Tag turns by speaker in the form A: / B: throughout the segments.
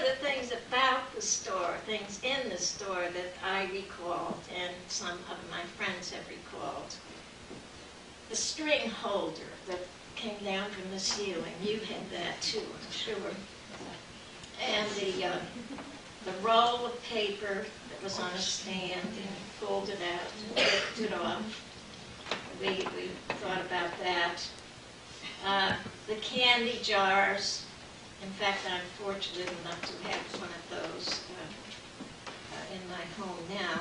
A: the things about the store, things in the store that I recalled, and some of my friends have recalled. The string holder that came down from the ceiling, you had that too, I'm sure. And the roll of paper that was on a stand, and pulled it out and ripped it off. We thought about that. The candy jars. In fact, I'm fortunate enough to have one of those in my home now.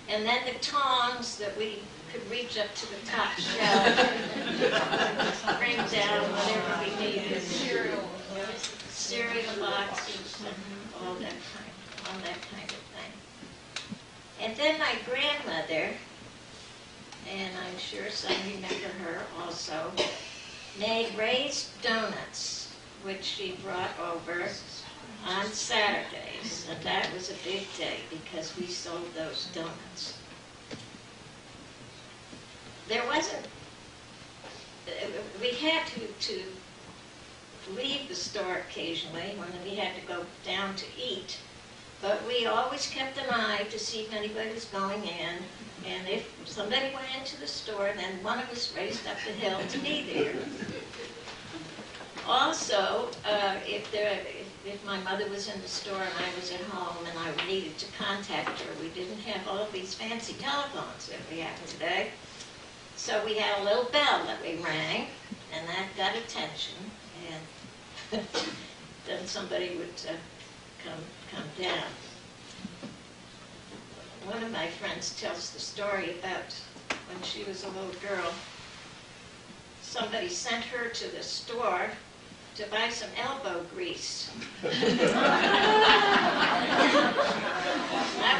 A: And then the tongs that we could reach up to the top shelf, bring down whatever we needed. Cereal boxes and all that kind of thing. And then my grandmother, and I'm sure some remember her also, made raised donuts, which she brought over on Saturdays. And that was a big day because we sold those donuts. There wasn't, we had to leave the store occasionally when we had to go down to eat, but we always kept an eye to see if anybody was going in, and if somebody went into the store, then one of us raced up the hill to be there. Also, if my mother was in the store and I was at home and I needed to contact her, we didn't have all of these fancy telephones that we have today. So we had a little bell that we rang, and that got attention, and then somebody would come down. One of my friends tells the story about when she was a little girl. Somebody sent her to the store to buy some elbow grease. I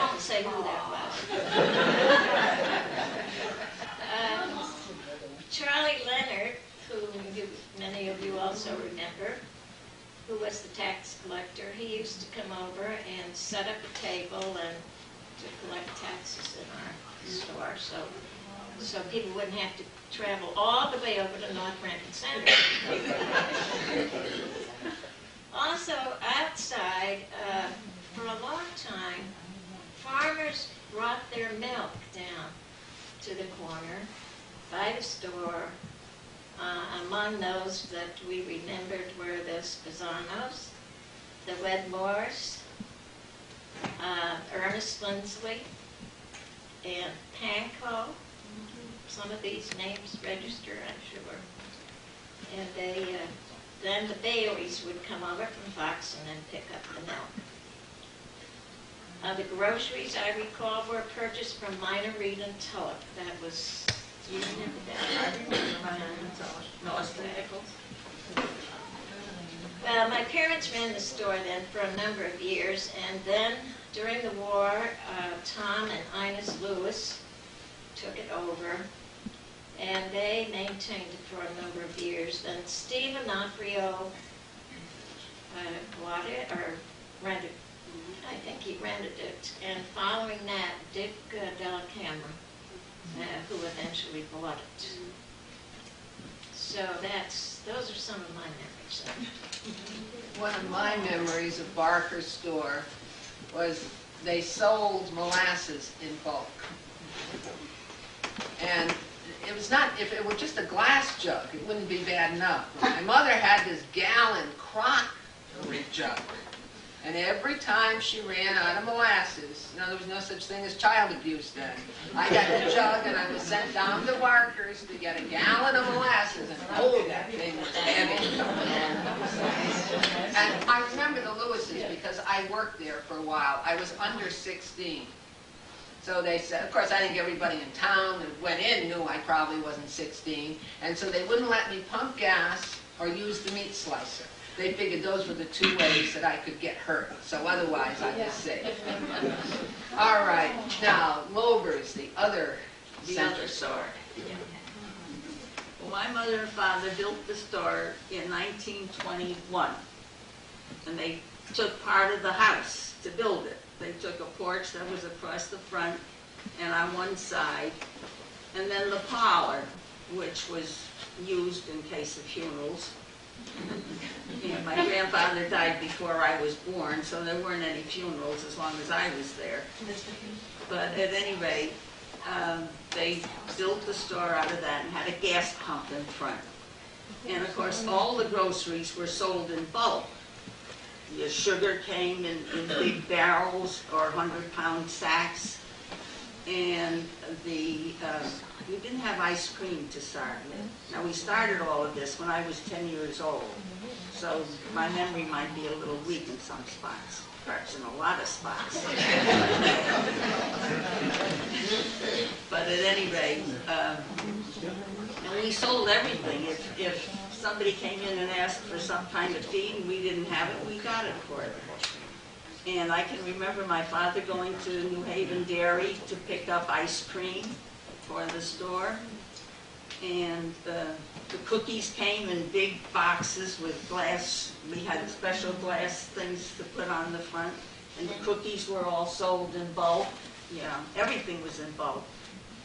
A: won't say who that was. Charlie Leonard, who many of you also remember, who was the tax collector, he used to come over and set up a table and to collect taxes in our store, so people wouldn't have to travel all the way over to North Rankin Center. Also, outside, for a long time, farmers brought their milk down to the corner by the store. Among those that we remembered were the Spizzanos, the Wedmores, Ernest Lindsley, and Panko. Some of these names register, I'm sure. And then the Baileys would come over from Foxton and pick up the milk. The groceries, I recall, were purchased from Minor Reed and Tulloch. That was, do you remember that? I remember Minor Reed and Tulloch. Well, my parents ran the store then for a number of years, and then during the war, Tom and Ines Lewis took it over, and they maintained it for a number of years. Then Steve Onofrio bought it, or rented, I think he rented it, and following that, Dick Della Camera, who eventually bought it. So those are some of my memories.
B: One of my memories of Barker's store was they sold molasses in bulk. And it was not, if it were just a glass jug, it wouldn't be bad enough. My mother had this gallon crockery jug. And every time she ran out of molasses, there was no such thing as child abuse then. I got a jug and I was sent down to Barker's to get a gallon of molasses, and oh, that thing was heavy. And I remember the Lewises because I worked there for a while. I was under 16. So they said, of course I think everybody in town that went in knew I probably wasn't 16, and so they wouldn't let me pump gas or use the meat slicer. They figured those were the two ways that I could get hurt, so otherwise I was safe. All right, now Lober's, the other center store.
C: Well, my mother and father built the store in 1921, and they took part of the house to build it. They took a porch that was across the front and on one side, and then the parlor, which was used in case of funerals, And my grandfather died before I was born, so there weren't any funerals as long as I was there. But at any rate, they built the store out of that and had a gas pump in front. And of course, all the groceries were sold in bulk. The sugar came in big barrels or 100-pound sacks. And we didn't have ice cream to start with. Now, we started all of this when I was 10 years old. So my memory might be a little weak in some spots, perhaps in a lot of spots. But at any rate, and we sold everything. If somebody came in and asked for some kind of feed and we didn't have it, we got it for them. And I can remember my father going to New Haven Dairy to pick up ice cream for the store. And the cookies came in big boxes with glass. We had special glass things to put on the front. And the cookies were all sold in bulk. Yeah, everything was in bulk.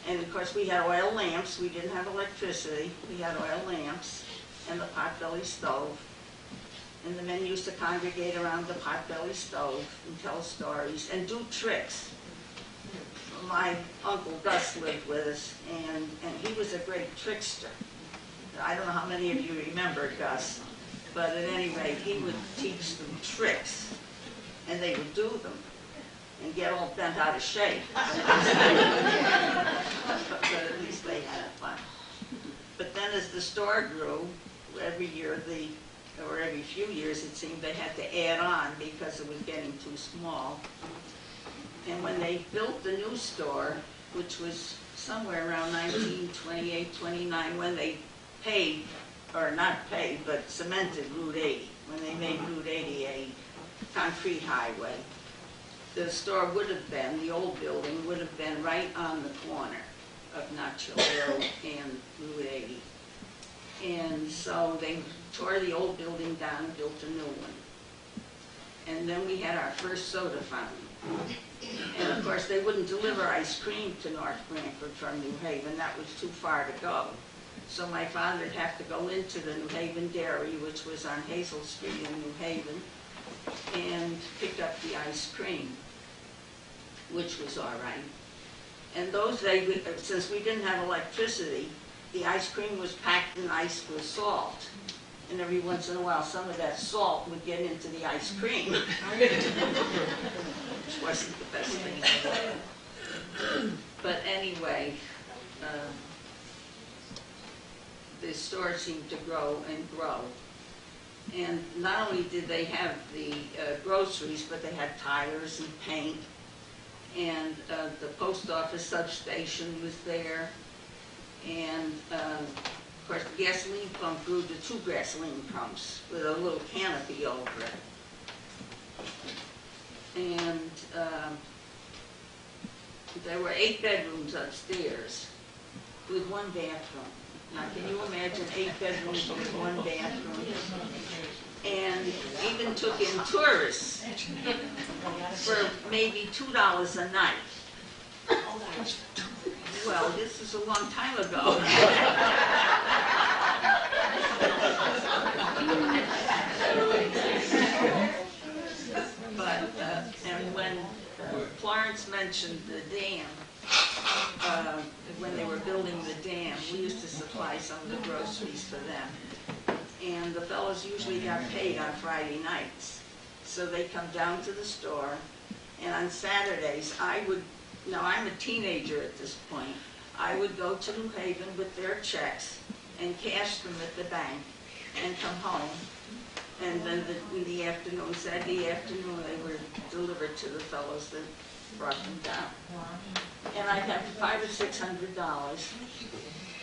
C: And of course we had oil lamps. We didn't have electricity. We had oil lamps and the potbelly stove. And the men used to congregate around the potbelly stove and tell stories and do tricks. My Uncle Gus lived with us, and he was a great trickster. I don't know how many of you remember Gus, but at any rate, he would teach them tricks, and they would do them and get all bent out of shape. But at least they had fun. But then as the store grew, every year or every few years it seemed they had to add on because it was getting too small. And when they built the new store, which was somewhere around 1928, 29, when they paved, or not paved, but cemented Route 80, when they made Route 80 a concrete highway, the store would have been, the old building would have been right on the corner of Nutshell Road and Route 80. And so they tore the old building down and built a new one. And then we had our first soda fountain. And of course they wouldn't deliver ice cream to North Branford from New Haven. That was too far to go. So my father would have to go into the New Haven Dairy, which was on Hazel Street in New Haven, and pick up the ice cream, which was all right. And those days, since we didn't have electricity, the ice cream was packed in ice with salt. And every once in a while, some of that salt would get into the ice cream, which wasn't the best thing ever. But anyway, the store seemed to grow and grow. And not only did they have the groceries, but they had tires and paint. And the post office substation was there. And of course, the gasoline pump grew to 2 gasoline pumps with a little canopy over it. And there were 8 bedrooms upstairs with 1 bathroom. Now, can you imagine 8 bedrooms with 1 bathroom? And even took in tourists for maybe $2 a night. Well, this was a long time ago. But, and when Florence mentioned the dam, when they were building the dam, we used to supply some of the groceries for them. And the fellows usually got paid on Friday nights. So they come down to the store, and on Saturdays, now I'm a teenager at this point, I would go to New Haven with their checks and cash them at the bank and come home. And then in the afternoon, Saturday afternoon, they were delivered to the fellows that brought them down. And I'd have $500 or $600.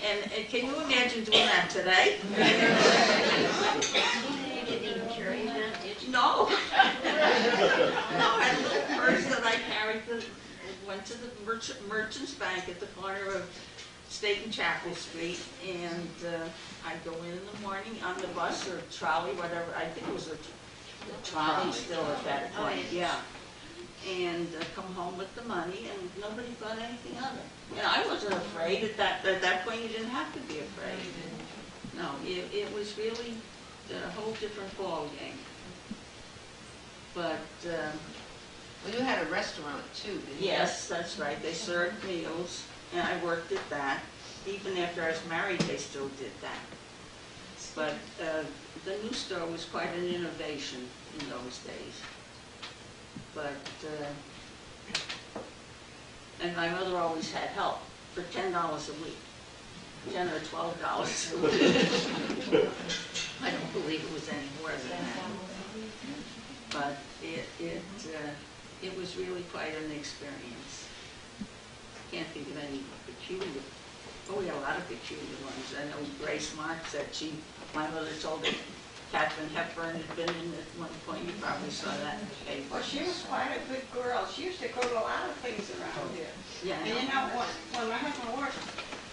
C: And can you imagine doing that today?
A: You didn't even carry that, did you?
C: No. No, I had a little purse that I carried, went to the Merchant's Bank at the corner of State and Chapel Street, and I'd go in the morning on the bus or trolley, whatever. I think it was a trolley still at that point, yeah. And come home with the money, and nobody thought anything of it. And I wasn't afraid. At that point, you didn't have to be afraid. No, it was really a whole different ball game. But,
B: Well, you had a restaurant too, didn't you?
C: yes, that's right, they served meals, and I worked at that. Even after I was married, they still did that. But the new store was quite an innovation in those days. But, and my mother always had help for $10 a week, $10 or $12 a week. I don't believe it was any more than that. But it was really quite an experience. Can't think of any peculiar. Oh, we had a lot of peculiar ones. I know Grace Mark said my mother told her Katharine Hepburn had been in at one point. You probably saw that in the paper.
D: Well, she was quite a good girl. She used to go to a lot of things around here.
C: Yeah.
D: And you know, when my husband worked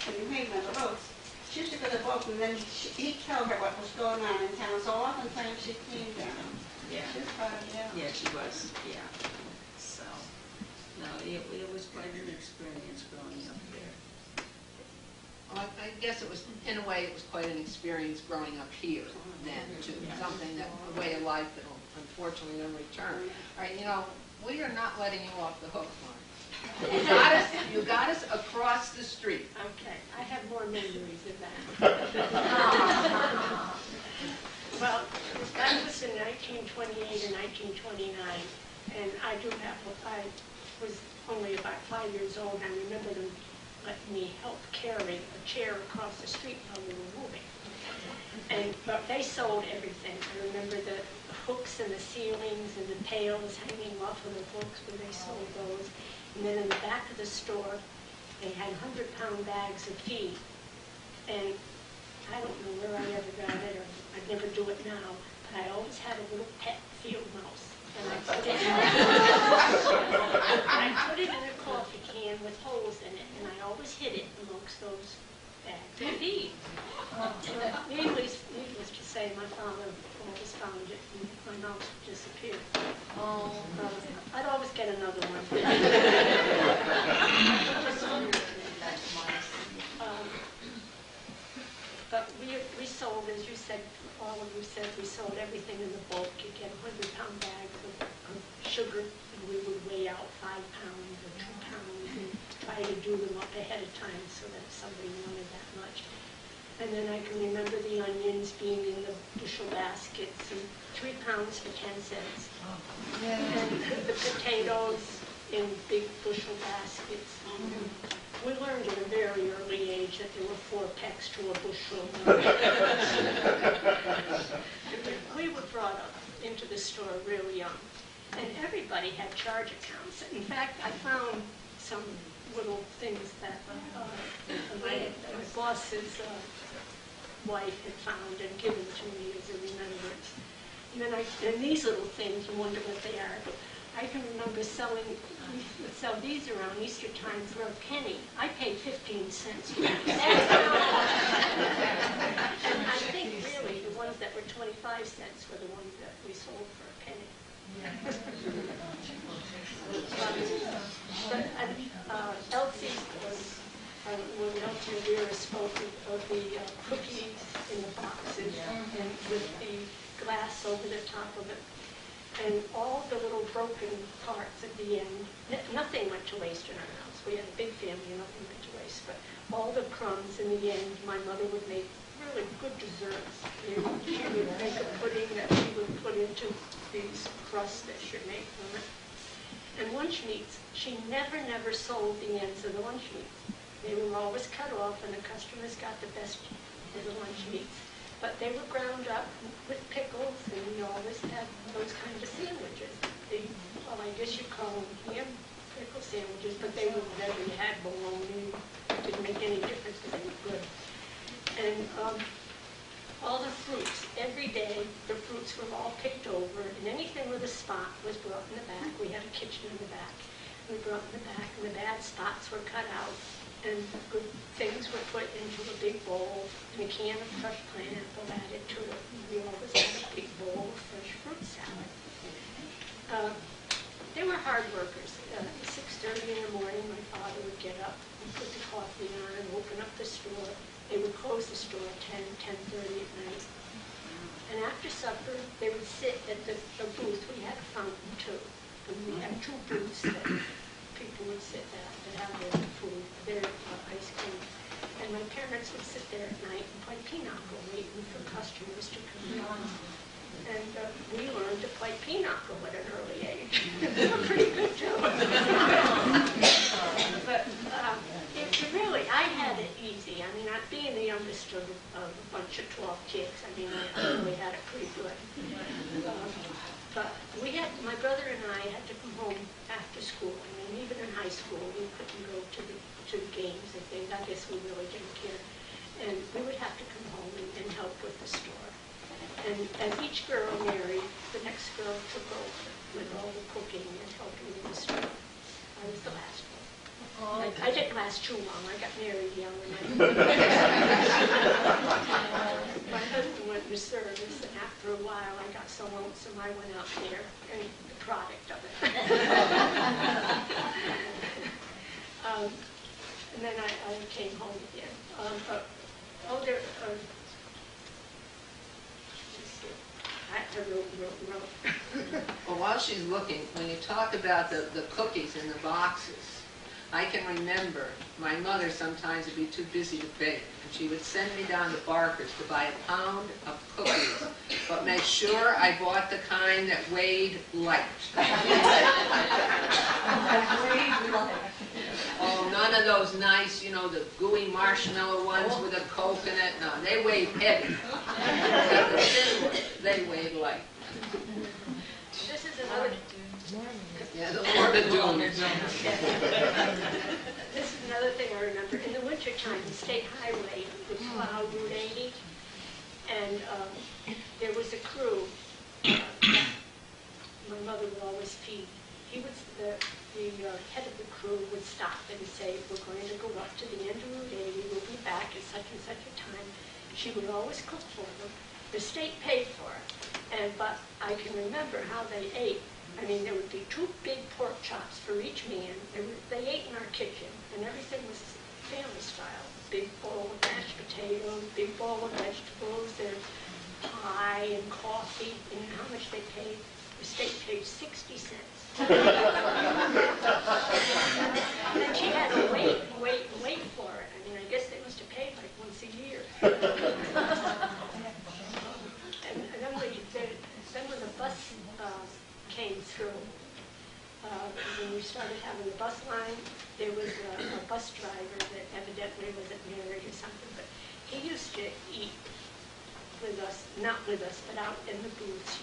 D: in New Haven on the boats, she used to go to the boat and then he'd tell her what was going on in town. So oftentimes she came down.
C: Yeah.
D: She was proud of them.
C: Yeah, she was. Yeah. So, no, it was quite an experience growing up there.
B: Well, I guess it was, in a way, it was quite an experience growing up here then, too. Something that, a way of life that will unfortunately never return. All right, you know, we are not letting you off the hook, Mark. You got us across the street.
A: Okay, I have more memories of that. Well, that was in 1928 and 1929, and I was only about 5 years old. I remember them letting me help carry a chair across the street while we were moving. But they sold everything. I remember the hooks and the ceilings and the pails hanging off of the hooks where they sold those. And then in the back of the store, they had 100-pound bags of feed. And I don't know where I ever got it, or I'd never do it now, but I always had a little pet field mouse. And I put it in a coffee can with holes in it, and I always hid it amongst those bags of feed. Needless to say, my father always found it, and my mouse would disappear. I'd always get another one. But we sold, as you said, all of you said, we sold everything in the bulk. You'd get 100-pound bags of sugar, and we would weigh out 5 pounds or 2 pounds and try to do them up ahead of time so that somebody wanted that much. And then I can remember the onions being in the bushel baskets, and 3 pounds for 10 cents. And the potatoes in big bushel baskets. We learned at a very early age that there were 4 pecks to a bushel. We were brought up into the store really young, and everybody had charge accounts. In fact, I found some little things that my boss's wife had found and given to me as a remembrance. And these little things, you wonder what they are, but I can remember we would sell these around Easter time for a penny. I paid 15 cents for these. And I think really the ones that were 25 cents were the ones that we sold for a penny. Elsie when Elsie Rivera spoke of the cookies in the boxes and with the glass over the top of it. And all the little broken parts at the end, nothing went to waste in our house. We had a big family, nothing went to waste. But all the crumbs in the end, my mother would make really good desserts. She would make a pudding that she would put into these crusts that she'd make from it. And lunch meats, she never sold the ends of the lunch meats. They were always cut off, and the customers got the best of the lunch meats. But they were ground up with pickles, and we always had those kind of sandwiches. Well, I guess you'd call them ham pickle sandwiches, but they were whatever you had, bologna. It didn't make any difference, but they were good. And all the fruits, every day, the fruits were all picked over, and anything with a spot was brought in the back. We had a kitchen in the back. We brought in the back, and the bad spots were cut out. And good things were put into a big bowl, and a can of crushed pineapple added to it. We always had a big bowl of fresh fruit salad. They were hard workers. At 6:30 in the morning, my father would get up and put the coffee on and open up the store. They would close the store at 10:30 at night. And
E: after supper, they would sit at the booth. We had a fountain too. And we had 2 booths that people would sit at to have their food, their ice cream. And my parents would sit there at night and play pinochle, waiting for customers to come on. And we learned to play pinochle at an early age. We were pretty good too. But really, I had it easy. I mean, being the youngest of a bunch of 12 kids, I mean, I really had it pretty good. But my brother and I had to come home after school. I mean, even in high school, we couldn't go to the games and things. I guess we really didn't care. And we would have to come home and help with the store. And as each girl married, the next girl took over with all the cooking and helping with the store. I was the last one. I didn't last too long. I got married young. My husband went to service, and after a while I got so lonesome I went out there and the product of it. And then I came home again.
B: Well, while she's looking, when you talk about the cookies in the boxes, I can remember my mother sometimes would be too busy to bake, and she would send me down to Barker's to buy a pound of cookies, but make sure I bought the kind that weighed light. Oh, none of those nice, you know, the gooey marshmallow ones with a coconut. No, they weighed heavy. But the thin ones, they weighed light.
E: This is another.
B: Yeah, the Morgadoon.
E: This is another thing I remember. In the wintertime, the state highway would plow Route 80, and there was a crew my mother would always feed. The head of the crew would stop and say, "We're going to go up to the end of Route 80. We'll be back at such and such a time." She would always cook for them. The state paid for it, but I can remember how they ate. I mean, there would be 2 big pork chops for each man. They ate in our kitchen, and everything was family style. Big bowl of mashed potatoes, big bowl of vegetables, and pie and coffee. And you know how much they paid? The state paid 60 cents. And then she had to wait for it. I mean, I guess they must have paid like once a year. And then when the bus came through, when we started having the bus line, there was a bus driver that evidently wasn't married or something, but he used to eat with us, not with us, but out in the booths.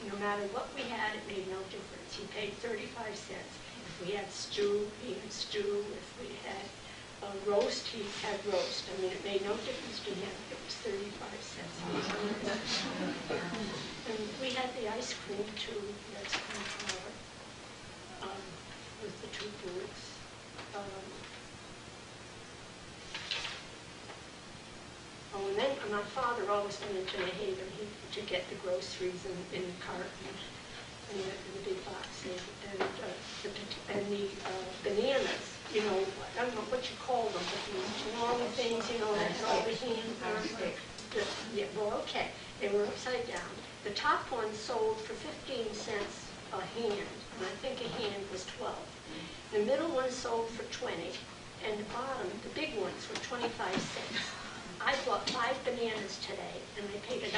E: No matter what we had, it made no difference. He paid 35 cents. If we had stew, he had stew. If we had roast, he had roast. I mean, it made no difference to him. It was 35 cents. And we had the ice cream, too, the ice cream parlor, with the 2 booths. And then my father always went into New Haven to get the groceries in the cart and the big boxes and the bananas. You know, I don't know what you call them, but these long things, you know, that all the hand. Yeah, well, okay. They were upside down. The top one sold for 15 cents a hand, and I think a hand was 12. The middle one sold for 20, and the bottom, the big ones, were 25 cents. I bought 5 bananas today, and I paid $1.75.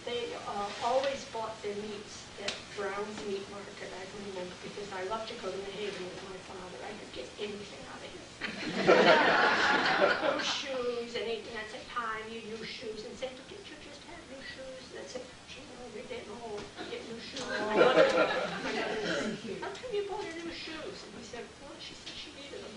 E: They always bought their meats at Brown's Meat Market, I remember, because I loved to go to New Haven with my father. I could get anything out of him. No shoes, anything. I'd say, "Time, you use shoes," and say, "Did you just have new shoes?" And I'd say, "We're getting old, I get new shoes." "How come you bought her new shoes?" And he said, "Well, she said she needed them."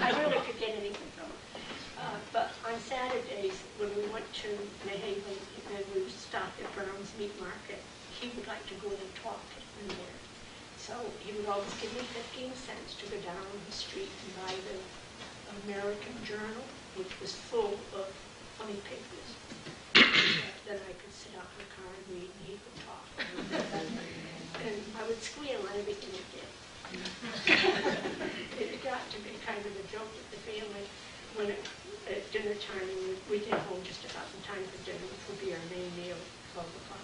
E: I really could get anything from her. But on Saturdays, when we went to New Haven and we stopped at Brown's Meat Market, he would like to go in and talk in there. So he would always give me 15 cents to go down the street and buy the American Journal, which was full of funny papers. then I could sit out in the car and read, and he could talk. And I would squeal on everything he did. It got to be kind of a joke with the family when at dinner time, we get home just about in time for dinner, which would be our main meal, 12 o'clock.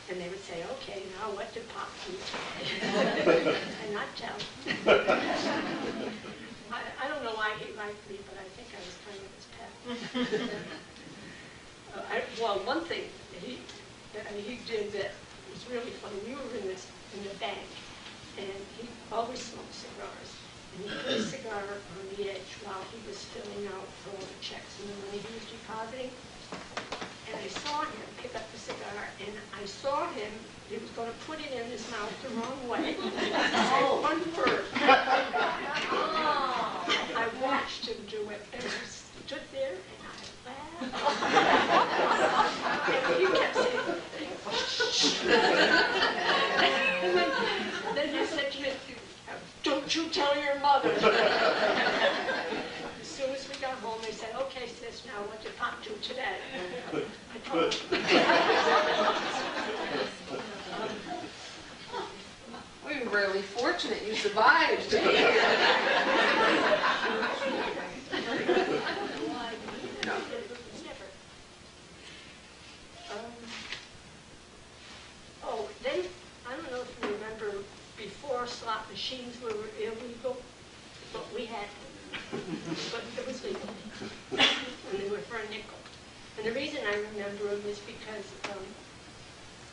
E: And they would say, okay, now what did Pop do today? And I'd tell. I don't know why he liked me, but I think I was kind of his pet. Well, one thing that he did that was really funny, we were in the bank, and he always smoked cigars. And he put a cigar on the edge while he was filling out all the checks and the money he was depositing. And I saw him pick up the cigar, and I saw him, he was going to put it in his mouth the wrong way. One first. I watched him do it, and I stood there, and I laughed. And he kept saying, shh. And then he said to me, don't you tell your mother. As soon as we got home, they said, okay, sis, now what did Pop do today? I told him.
B: We were really fortunate you survived.
E: I don't know why, but never. Then, I don't know if you remember, before slot machines were illegal, but we had them. But it was legal. And they were for a nickel. And the reason I remember them is because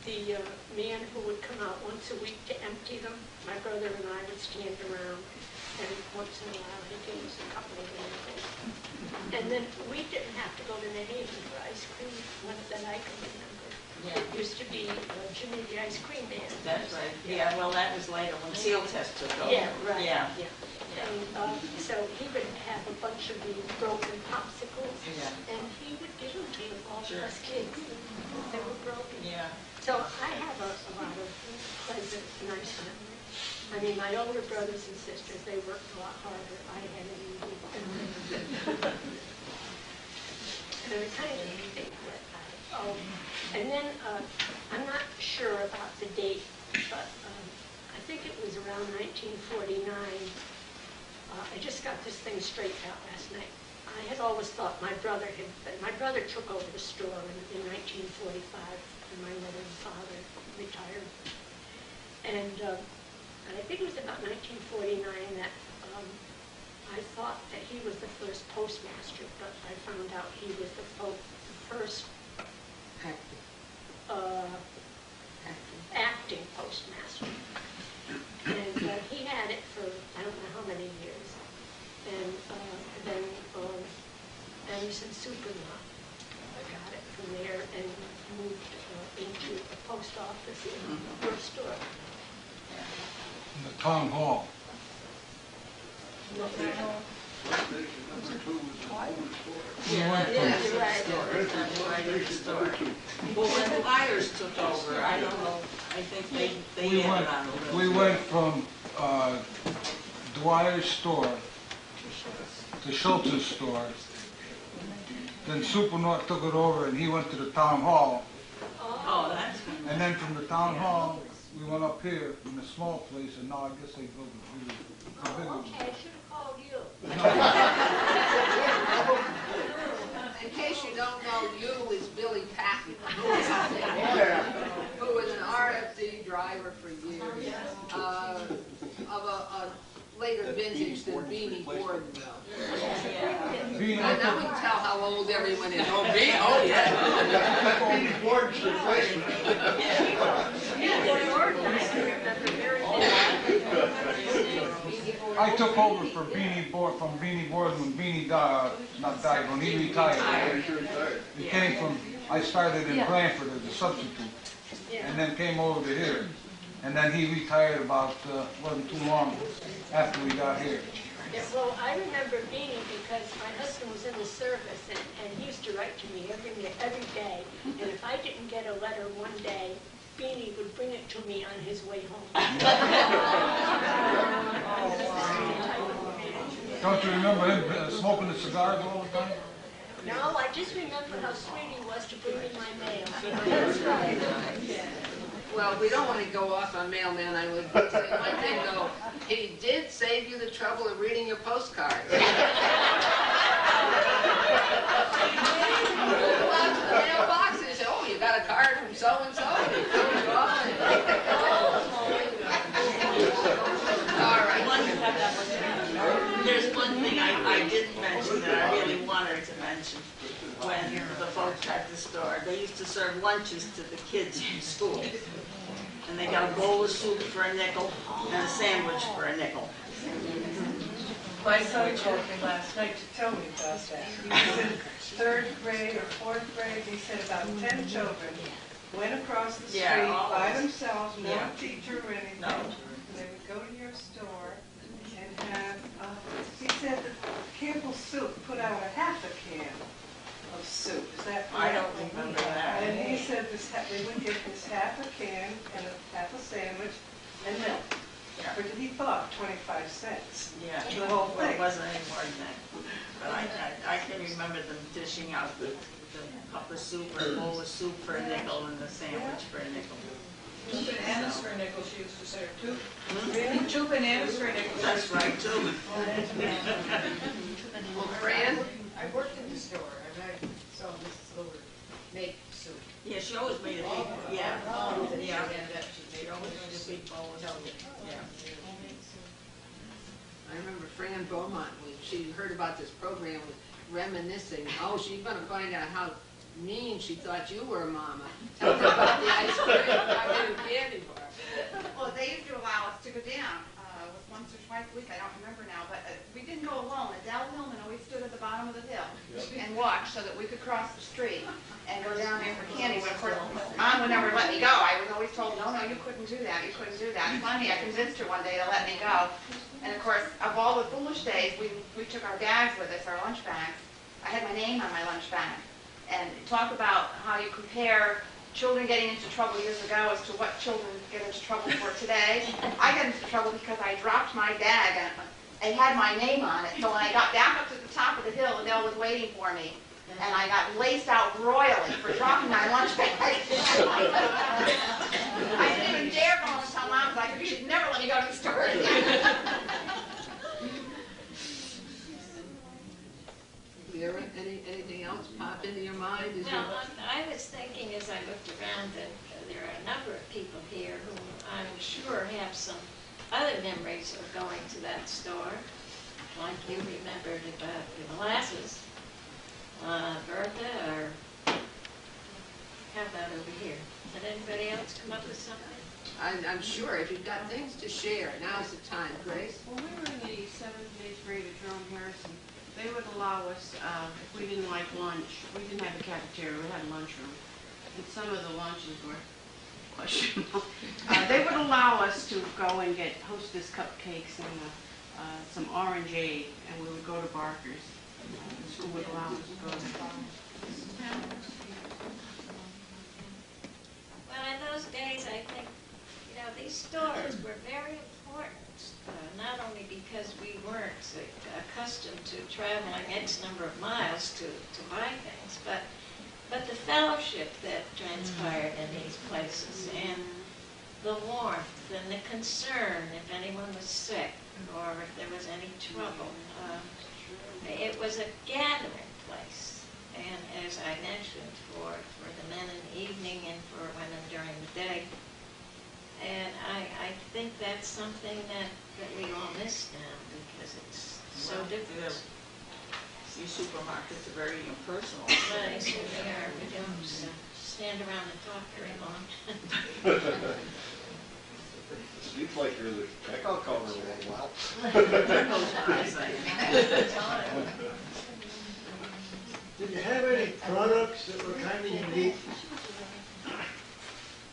E: the man who would come out once a week to empty them, my brother and I would stand around, and once in a while he'd give us a couple of them. And then we didn't have to go to New Haven for ice cream, one that I can remember.
C: Yeah.
E: It used to be Jimmy the Ice Cream Man.
C: That's right. Yeah, well, that was later when Seal Test took over.
E: Yeah, right.
C: Yeah.
E: And so he would have a bunch of these broken popsicles,
C: Yeah.
E: and he would give them to all
C: Sure.
E: of us kids. They were broken.
C: Yeah.
E: So I have a lot of pleasant, nice memories. I mean, my older brothers and sisters, they worked a lot harder. I had it easy. And I kind of think that and then I'm not sure about the date, but I think it was around 1949. I just got this thing straightened out last night. I had always thought my brother took over the store in 1945 when my mother and father retired. And I think it was about 1949 that I thought that he was the first postmaster, but I found out he was the first acting postmaster. And he had it for I don't know how many years. And then Anderson Supermarket got it from there and moved into the post office in your store.
F: In the town hall.
C: Yeah,
E: You're right.
C: right in the store. Well, when Flyers took over, I don't know, I think they
F: We
C: added
F: went,
C: on a little.
F: we went from Dwyer's store to Schultz's store. Then Supernorth took it over and he went to the town hall.
C: Oh, that's.
F: And then from the town hall, we went up here in a small place, and now I guess they built a bigger one.
E: Okay, I should have called you.
B: In case you don't know, you is Billy Patton, who was an RFD driver for years, of a later vintage than Beanie Gordon, though.
F: Being
B: Now we can tell how old everyone is. Oh, Beanie, oh yeah.
G: Beanie Gordon's replacement.
F: I took over for from Beanie Gordon when Beanie not died, when he retired. He came from, I started in Branford as a substitute, and then came over to here. And then he retired about, wasn't too long after we got here.
E: Yeah, well, I remember Beanie because my husband was in the service, and he used to write to me every day. And if I didn't get a letter one day, Beanie would bring it to me on his way home.
F: Don't you remember him smoking the cigars all the time?
E: No, I just remember how sweet he was to bring me my mail.
B: Well, we don't want to go off on mailman. I would say one thing though. He did save you the trouble of reading your postcards. Go out to the mailbox and say, "Oh, you got a card from so and so." All right.
C: There's one thing I didn't mention that I really wanted to mention. When the folks at the store, they used to serve lunches to the kids in school. And they got a bowl of soup for a nickel and a sandwich for a nickel.
G: My son called me last night to tell me about that. He was in third grade or fourth grade. He said about 10 children went across the street by themselves, no teacher or anything.
C: No.
G: And they would go to your store and have, he said that Campbell Soup put out a half a can of soup. Is that correct?
C: I don't remember that.
G: And he said this, they would get this half a can and half a sandwich and milk.
C: Yeah.
G: But he thought 25 cents.
C: Yeah,
G: The whole
C: well, it
G: thing.
C: wasn't any more than that. But I can remember them dishing out the cup of soup or a bowl of soup for a nickel and the sandwich for a nickel.
H: 2 bananas for a nickel, she used to say, or 2. Really? 2 bananas for a nickel.
C: That's right, too.
B: Well, Fran?
H: I worked in the store, and I saw Mrs. Lillard make soup.
C: Yeah, she always made a big, yeah.
H: Oh,
C: Yeah.
H: She
C: She
H: made
C: always made a big bowl of soup. Yeah.
B: I remember Fran Beaumont, when she heard about this program, was reminiscing. Oh, she's going to find out how mean she thought you were, Mama. Tell her about the ice cream. I did a candy bar.
I: Well, they used to allow us to go down once or twice a week, I don't remember now, but we didn't go alone. Adele Hillman always stood at the bottom of the hill and watched so that we could cross the street and go down there for candy. But of course, Mom would never let me go. I was always told, no, you couldn't do that, you couldn't do that. Finally, I convinced her one day to let me go. And of course, of all the foolish days, we took our bags with us, our lunch bags. I had my name on my lunch bag. And talk about how you compare children getting into trouble years ago as to what children get into trouble for today. I got into trouble because I dropped my bag and it had my name on it. So when I got back up to the top of the hill, Adele was waiting for me. And I got laced out royally for dropping my lunch bag. I didn't even dare go home and tell Mom, because you should never let me go to the store again.
B: Vera, anything else pop into your mind?
A: Well, I was thinking as I looked around that there are a number of people here who I'm sure have some other memories of going to that store. Like you remembered about the molasses. Bertha, or how about over here? Did anybody else come up with something?
B: I'm sure if you've got things to share, now's the time. Grace?
J: Well, we were in the 7th and 8th grade at Jerome Harrison. They would allow us, if we didn't like lunch, we didn't have a cafeteria, we had a lunchroom. And some of the lunches were questionable. They would allow us to go and get Hostess cupcakes and some orangeade, and we would go to Barker's. The school would allow us to go there.
A: Well, in those days, I think, these stores were very important. Not only because we weren't accustomed to traveling X number of miles to buy things, but the fellowship that transpired in these places, and the warmth and the concern if anyone was sick or if there was any trouble. It was a gathering place, and as I mentioned, for the men in the evening and for women during the day. And I think that's something that we all miss now because it's so different.
C: These supermarkets are very impersonal.
A: Nice, we don't stand around and talk very long.
K: Seems like you're the checkout counter a little while.
L: Did you have any products that were kind of unique?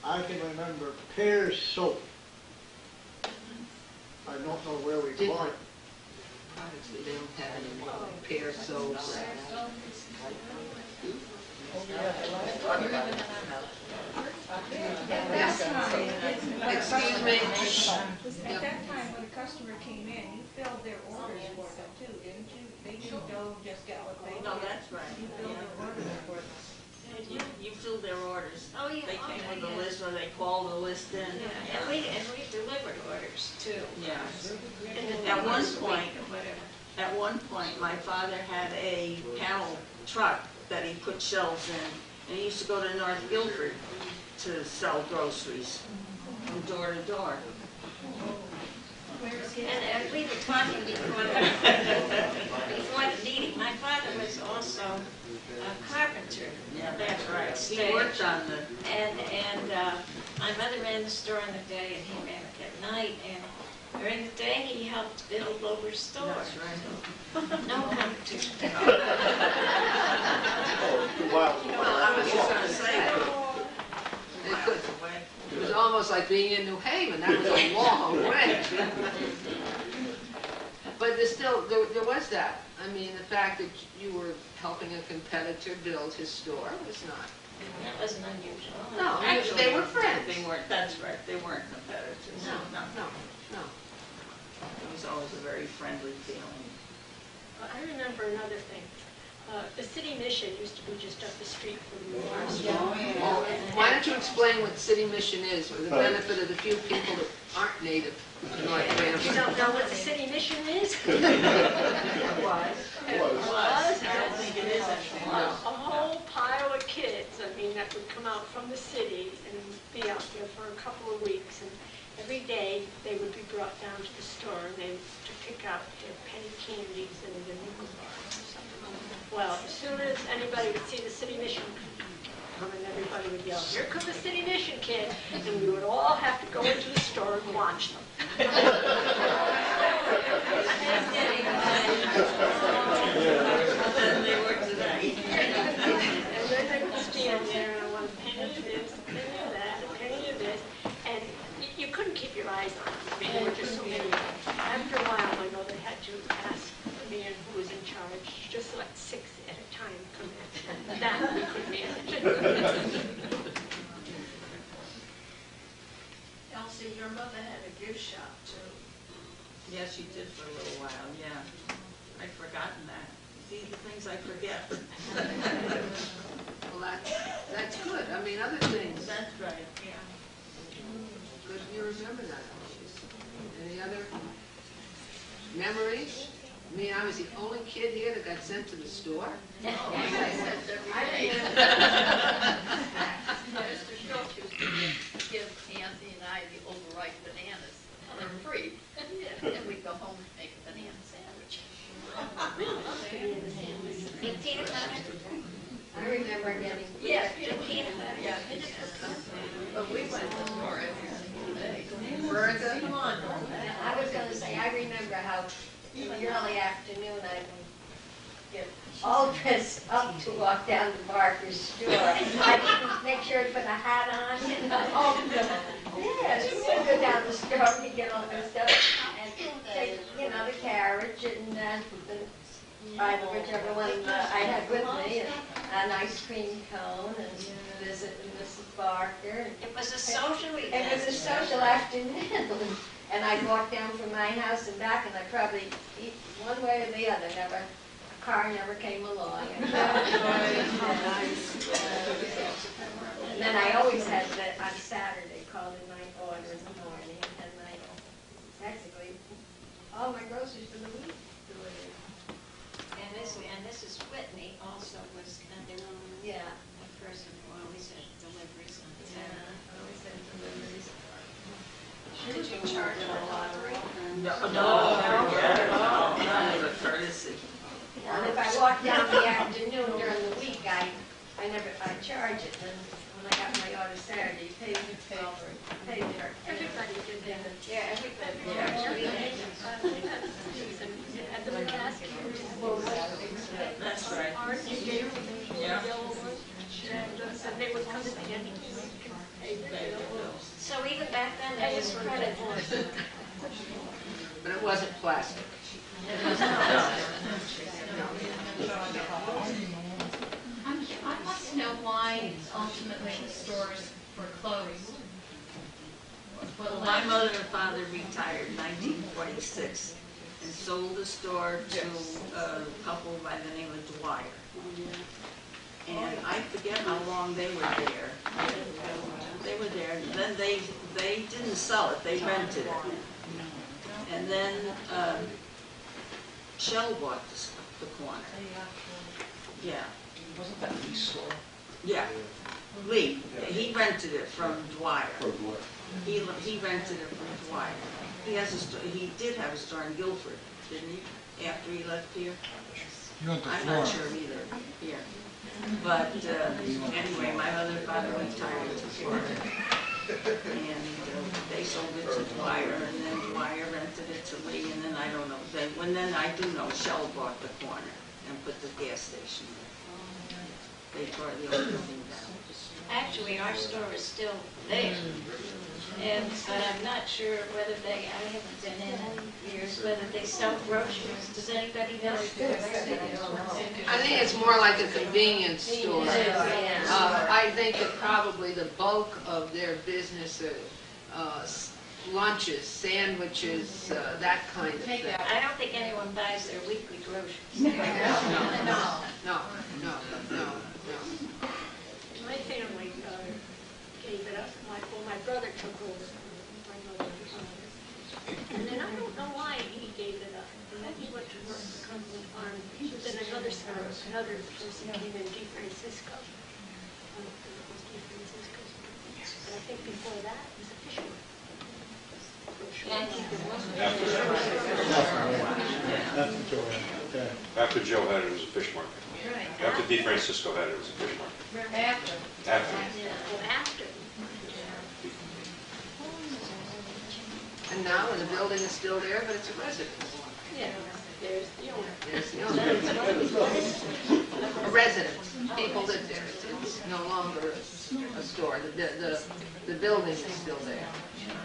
L: I can remember Pear soap. I don't know where we bought it.
B: Obviously, they don't have any pear soaps. Excuse me?
H: At that time, when a customer came in, you filled their orders for them too, didn't you? They didn't go just get what they
C: No,
H: wanted.
C: that's right.
H: You filled their orders for them.
C: You filled their orders.
A: Oh, yeah.
C: They came with a list, or they called the list in.
A: Yeah, and we delivered orders too.
C: Yeah.
A: And
C: At one
A: once a week
C: point,
A: or whatever.
C: At one point, my father had a panel truck that he put shelves in, and he used to go to North Guilford to sell groceries from door to door.
A: And we were talking before the meeting. My father was also a carpenter.
C: Yeah, that's right. He
A: Stage.
C: worked on the,
A: And my mother ran the store in the day and he ran it at night. And during the day he helped build over store.
C: that's right.
A: No competition.
B: Well, I was just gonna say, it was almost like being in New Haven, that was a long way. But there's still, there was that. I mean, the fact that you were helping a competitor build his store was not.
A: That wasn't unusual.
B: No,
C: Actually,
B: they were friends.
C: They weren't, that's right, they weren't competitors.
B: No.
C: It was always a very friendly feeling.
E: I remember another thing. The city mission used to be just up the street from our store.
B: Oh, why don't you explain what city mission is for the benefit of the few people that aren't native to North
E: You
B: Hampshire?
E: don't know what the city mission is?
C: It was.
E: It was?
C: I don't think it is anymore.
E: A whole pile of kids, I mean, that would come out from the city and be out there for a couple of weeks. And every day, they would be brought down to the store and they to pick out their penny candies and the nickel bars or something. Well, as soon as anybody would see the city mission come in, everybody would yell, "Here come the city mission kid!" And we would all have to go into the store and watch them.
C: Then they were today.
E: And then they would stand there and I want a penny of this, a penny of that, a penny of this. And you couldn't keep your eyes on them. I mean, there were just so many. After a while, my mother had to ask the man who was in charge, just let 6 at a time come in. That we could manage.
G: Elsie, your mother had a gift shop too.
C: Yes, she did for a little while, yeah. I'd forgotten that. These are the things I forget.
B: Well, that's good. I mean, other things.
C: That's right, yeah.
B: Good you remember that, Elsie. Any other memories? I mean, I was the only kid here that got sent to the store.
H: Mr. Schultz used to give Anthony and I the overripe bananas for free. And we'd go home and make a banana sandwich.
A: Big peanut butter.
H: I remember getting.
A: Yeah, big peanut butter.
H: Yeah. But we went to the store every single day.
B: Bertha?
H: Come on.
M: I was gonna say, I remember how in the early afternoon I would get all dressed up to walk down to Barker's store. I didn't make sure to put a hat on, you know. Yes, so go down the store and get all this stuff and take, you know, the carriage and whichever one I had with me, and an ice cream cone and visit Mrs. Barker.
A: It was a social event.
M: It was a social afternoon. And I'd walk down from my house and back, and I probably, one way or the other, a car never came along. And then I always had that on Saturday, called in my order in the morning, and I basically, all my groceries for the week delivered.
A: And Mrs. Whitney also was the person who always had deliveries on Saturday.
M: Always had deliveries.
H: Did you charge for lottery?
C: No, that was a courtesy.
M: And if I walked down the afternoon during the week, I charge it, and when I got my order Saturday, paid for it.
E: Everybody did that.
M: Yeah, everybody.
E: At the basket.
C: That's right.
E: Orange, you gave them the
C: Yeah.
E: yellow ones. And they would come at the end and pay their bills.
A: So even back then, there was credit.
B: But it wasn't plastic.
N: I must
H: know why ultimately the stores were closed?
C: Well, my mother and father retired in 1946 and sold the store to a couple by the name of Dwyer. And I forget how long they were there. They were there, and then they didn't sell it, they rented it. And then Shell bought the corner. Yeah.
F: Wasn't that Lee's store?
C: Yeah, Lee, he rented it from Dwyer. He rented it from Dwyer. He has a store, he did have a store in Guilford, didn't he, after he left here?
F: You went to
C: I'm
F: Florida.
C: not sure either, yeah. But anyway, my mother and father retired to Florida. And they sold it to Dwyer, and then Dwyer rented it to Lee, and then I don't know, then I do know Shell bought the corner and put the gas station there. They tore the old building down.
A: Actually, our store is still there. But I'm not sure whether I haven't been in years, whether they sell groceries. Does anybody know?
B: I think it's more like a convenience store. I think that probably the bulk of their business are lunches, sandwiches, that kind of thing.
A: I don't think anyone buys their weekly groceries.
B: No.
E: My family gave it up. My brother took over my mother's and then I don't know why he gave it up. And then he went to work for Cumberland Farm. He was in another store. Another person came in, DeFrancisco. But I think before that, it was a fisherman.
N: After Joe had it, it was a fish market. After DeFrancisco had it, it was a fish market.
H: After.
E: After.
B: And now, the building is still there, but it's a residence.
E: Yeah, there's the owner.
B: There's the owner. A residence. People live there. It's no longer a store. The building is still there.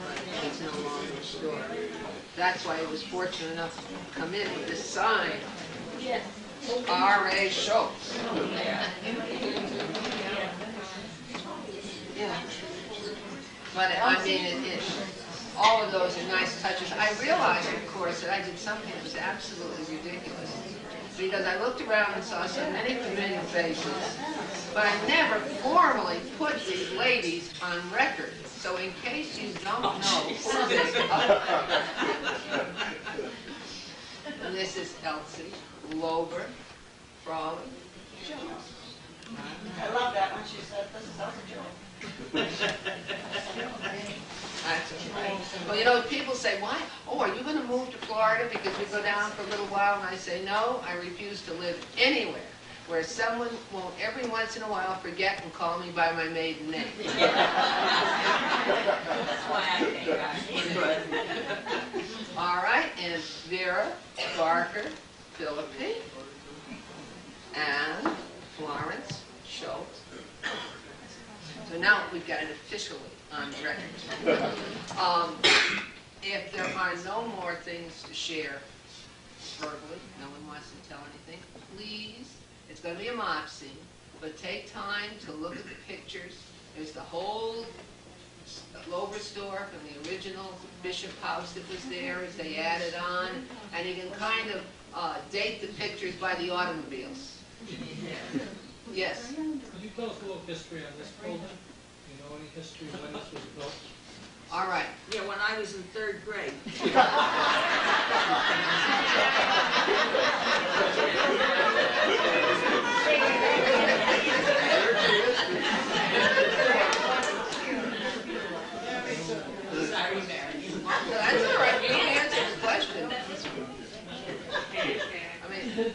B: But it's no longer a store. That's why he was fortunate enough to come in with this sign.
E: Yes.
B: R.A. Schultz. Yeah. But I mean, all of those are nice touches. I realized, of course, that I did something that was absolutely ridiculous. Because I looked around and saw so many familiar faces, but I never formally put these ladies on record. So in case you don't know who they are, and this is Elsie, Lober, Frawley, Jones.
D: I love that when she said, this is also Joe.
B: That's right. Well, you know, people say, why? Oh, are you going to move to Florida because we go down for a little while? And I say, no, I refuse to live anywhere where someone won't every once in a while forget and call me by my maiden name.
C: That's why I think I'm good.
B: All right, and Vera, Barker, Philippi, and Florence Schultz. So now we've got it officially on record. If there are no more things to share verbally, no one wants to tell anything, please, it's going to be a mob scene, but take time to look at the pictures. There's the whole Lover store from the original Bishop house that was there as they added on, and you can kind of date the pictures by the automobiles. Yes?
O: Could you tell us a little history on this building? You know any history of when this was built?
B: All right.
C: Yeah, when I was in 3rd grade. Sorry, Mary.
B: That's all right. You answered the question. I mean,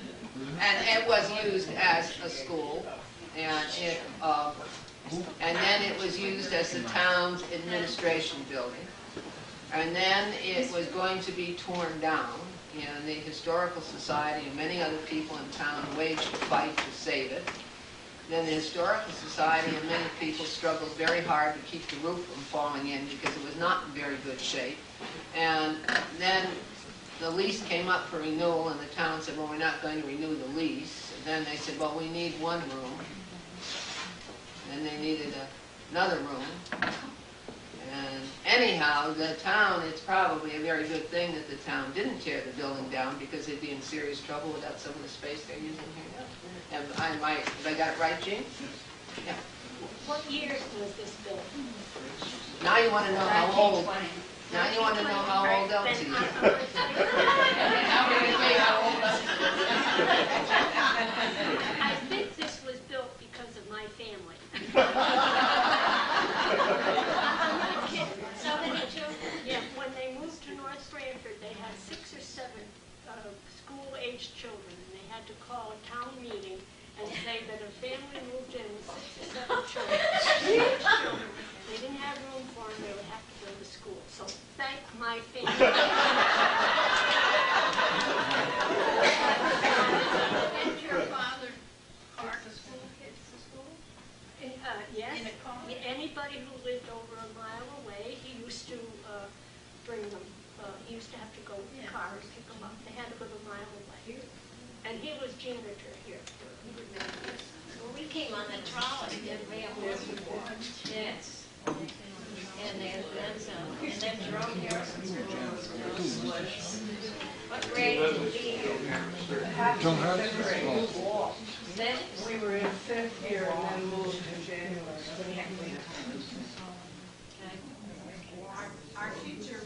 B: and it was used as a school, and then it was used as the town's administration building. And then it was going to be torn down, and the Historical Society and many other people in town waged a fight to save it. Then the Historical Society and many people struggled very hard to keep the roof from falling in because it was not in very good shape. And then the lease came up for renewal, and the town said, well, we're not going to renew the lease. And then they said, well, we need one room. and they needed another room. And anyhow, the town, it's probably a very good thing that the town didn't tear the building down, because they'd be in serious trouble without some of the space they're using here now. Have I got it right, Gene? Yeah.
E: What year was this built?
B: Now you want to know how old. Now you want to know how old Elsie is.
E: I think this was built because of my family. I'm not kidding.
A: So many children?
E: Yeah, when they moved to North Branford, they had 6 or 7 school-aged children, and they had to call a town meeting and say that a family moved in with 6 or 7 children. They didn't have room for them, they would have to go to school. So thank my family.
H: Did your father cart the school kids to school?
E: Yes,
H: In a car?
E: anybody who lived over a mile away, he used to bring them. He used to have to go with the car and pick them up. They had to live a mile away. And he was janitor here for 100 years.
A: Well, we came on the trolley, didn't we? Yes. And then Jerome Harrison School was, what grade did you be in?
F: Don't have
A: Fifth?
G: We were in 5th year and then moved in January.
I: Our teacher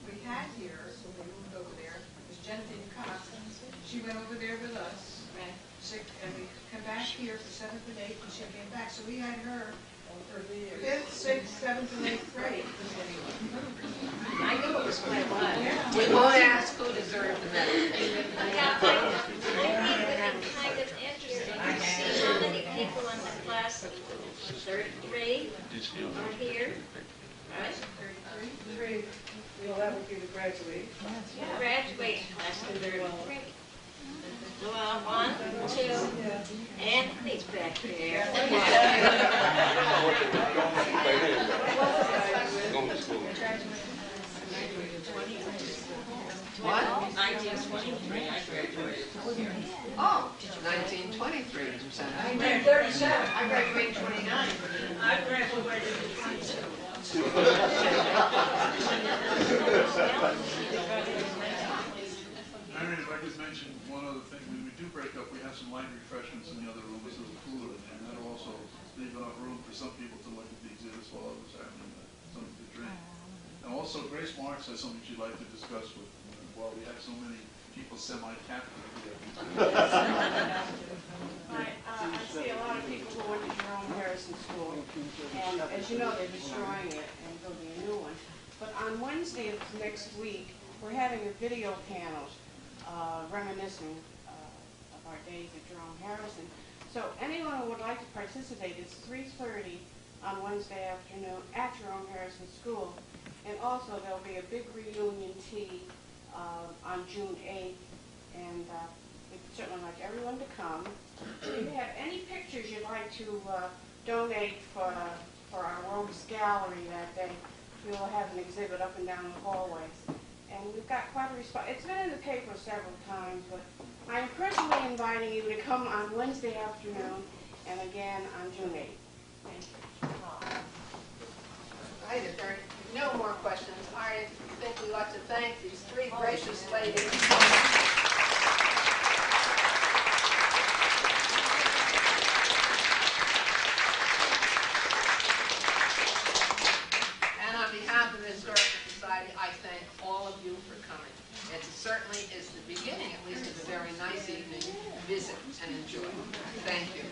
I: we had here, so we moved over there, was Jennifer Cox. She went over there with us.
A: Right.
I: And we come back here for 7th and 8th, and she came back. So we had her for 5th, 6th, 7th, and 8th grade.
A: I knew it was quite a while.
B: We won't ask who deserved the medal.
A: Yeah, I think it's kind of interesting to see how many people in the class of 33 are here, right?
G: 3, well, that would be the graduating class.
A: Graduating class of 33. Well, 1, 2, Anthony's back there.
B: What?
A: 1923, I graduated.
B: Oh, 1923.
A: 1937, I graduated 29. I graduated in 22.
P: Marion, if I could mention one other thing, when we do break up, we have some light refreshments in the other room, there's a cooler in there, and that'll also leave enough room for some people to look at the exhibits while others are having something to drink. And also, Grace Marks has something she'd like to discuss with, while we have so many people semi-captive here.
J: I see a lot of people who went to Jerome Harrison School, and as you know, they're destroying it and building a new one. But on Wednesday of next week, we're having a video panel reminiscing of our days at Jerome Harrison. So anyone who would like to participate, it's 3:30 on Wednesday afternoon at Jerome Harrison School. And also there'll be a big reunion tea on June 8th, and we'd certainly like everyone to come. If you have any pictures you'd like to donate for our Rogues Gallery that day, we will have an exhibit up and down the hallways. And we've got quite a response. It's been in the paper several times, but I'm personally inviting you to come on Wednesday afternoon and again on June 8th. Thank you.
B: Right, if there are no more questions, I think we ought to thank these 3 gracious ladies. And on behalf of the Historical Society, I thank all of you for coming. It certainly is the beginning, at least, of a very nice evening. Visit and enjoy. Thank you.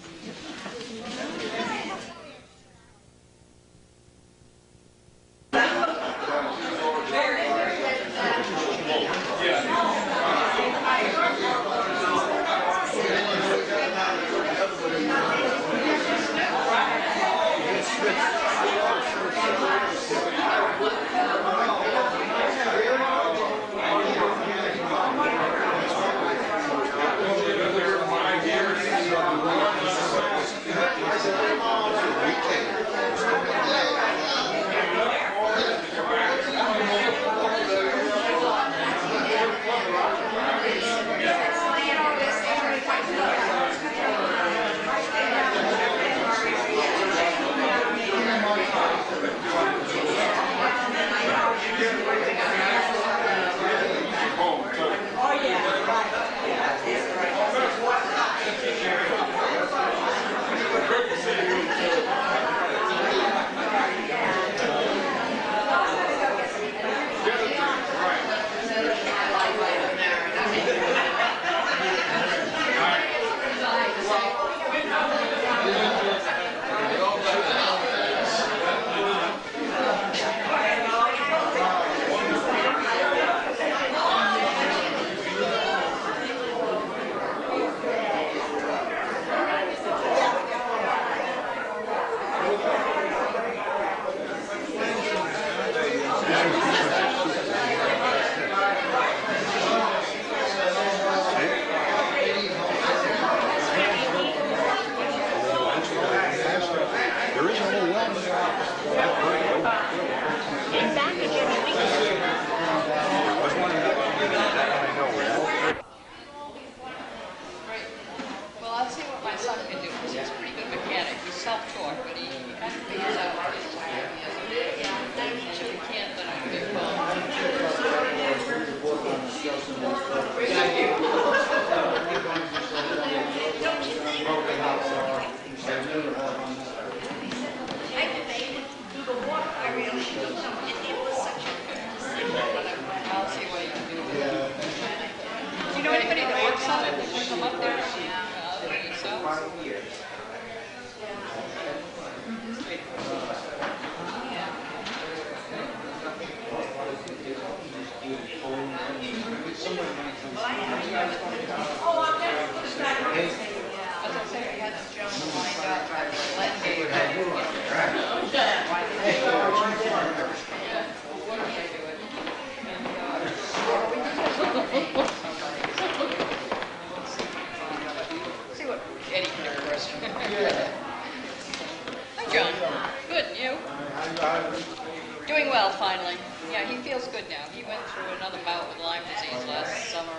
Q: bout with Lyme disease last summer,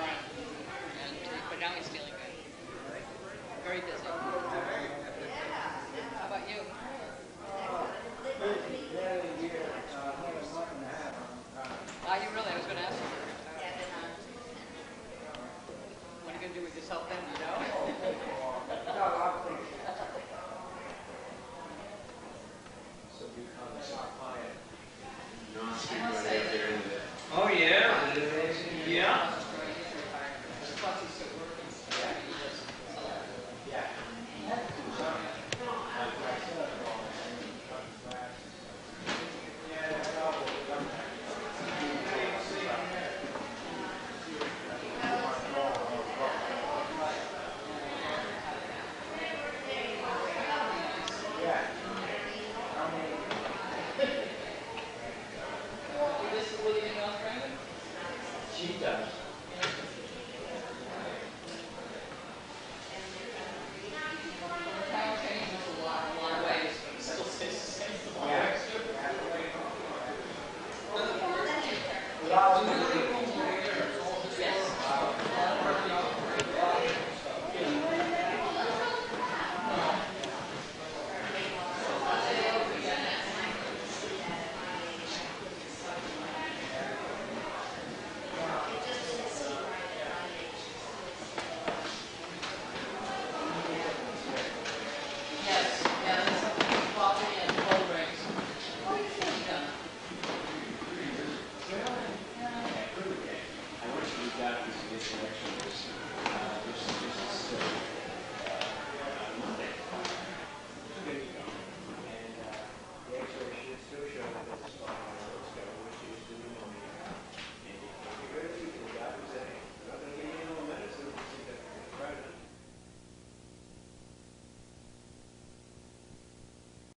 Q: but now he's feeling good. Very busy. How about you? Are you really? I was going to ask you. What are you going to do with yourself then, you know?
O: Oh, yeah? Yeah.
L: She does. Yeah.